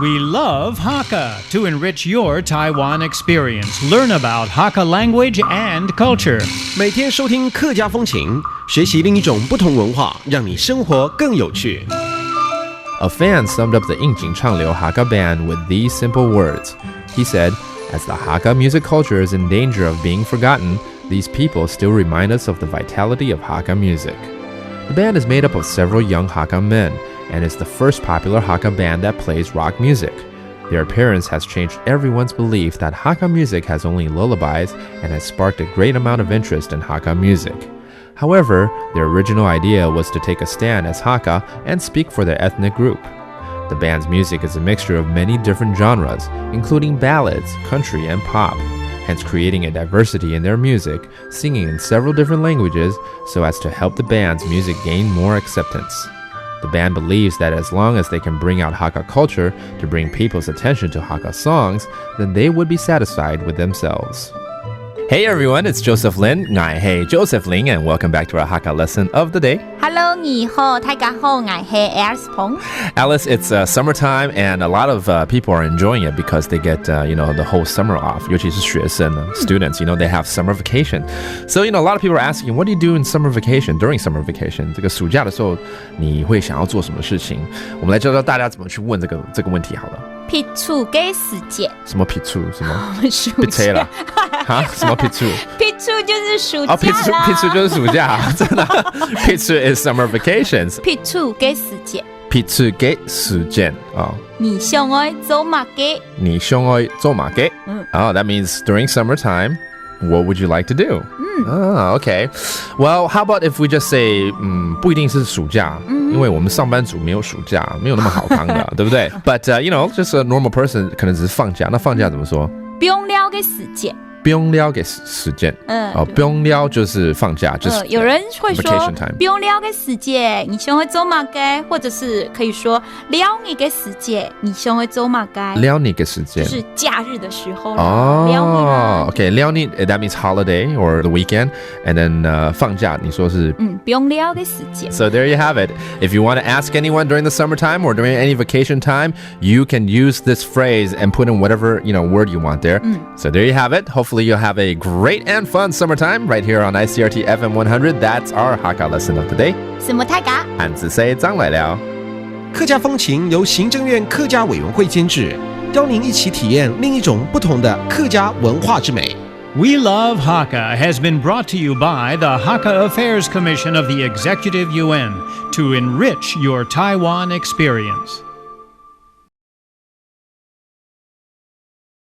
We love Hakka to enrich your Taiwan experience. Learn about Hakka language and culture. 每天收听客家风情，学习另一种不同文化，让你生活更有趣。A fan summed up the 应景唱流 Hakka band with these simple words. He said, "As the Hakka music culture is in danger of being forgotten, these people still remind us of the vitality of Hakka music." The band is made up of several young Hakka men, and is the first popular Hakka band that plays rock music. Their appearance has changed everyone's belief that Hakka music has only lullabies and has sparked a great amount of interest in Hakka music. However, their original idea was to take a stand as Hakka and speak for their ethnic group. The band's music is a mixture of many different genres, including ballads, country, and pop, hence creating a diversity in their music, singing in several different languages so as to help the band's music gain more acceptance. The band believes that as long as they can bring out Hakka culture to bring people's attention to Hakka songs, then they would be satisfied with themselves. Hey everyone, it's Joseph Lin. Ngai hey Joseph Lin, and welcome back to our Hakka lesson of the day. Hello, 你好，大家好，我係 Alice Pong. Alice, it's summertime, and a lot of people are enjoying it because they get, the whole summer off. 尤其是学生 students, they have summer vacation. So, a lot of people are asking, what do you do in summer vacation, during summer vacation? 这个暑假的时候，你会想要做什么事情？我们来教教大家怎么去问这个问题好了。撇除嘅時節，什麼撇除？什麼？暑假哈？什麼撇除？撇除就是暑假啦。撇除就是暑假，真的。撇除 is summer vacations。撇除嘅時節。撇除嘅時間啊。你想愛做乜嘅？你想愛做乜嘅？That means during summertime, what would you like to do? Okay. Well, how about if we just say, 不一定是暑假，因为我们上班族没有暑假，没有那么好康的，对不对？ But just a normal person 可能只是放假，那放假怎么说？不用了嘅時節。不用了嘅時間，不用了就是放假，就是有人會說 vacation time。不用了嘅時節，你想去做乜嘅？或者是可以說了你嘅時節，你想去做乜嘅？了你嘅時間，就是假日的時候啦。Okay， 了你 that means holiday or the weekend, and then 放假，你說是不用了嘅時節。So there you have it. If you want to ask anyone during the summertime or during any vacation time, you can use this phrase and put in whatever word you want there. So there you have it. Hopefully you'll have a great and fun summertime right here on ICRT FM 100. That's our Hakka lesson of the day. 什麼大家？漢字say張來了。客家風情由行政院客家委員會監製，邀您一起體驗另一種不同的客家文化之美。We Love Hakka has been brought to you by the Hakka Affairs Commission of the Executive Yuan to enrich your Taiwan experience.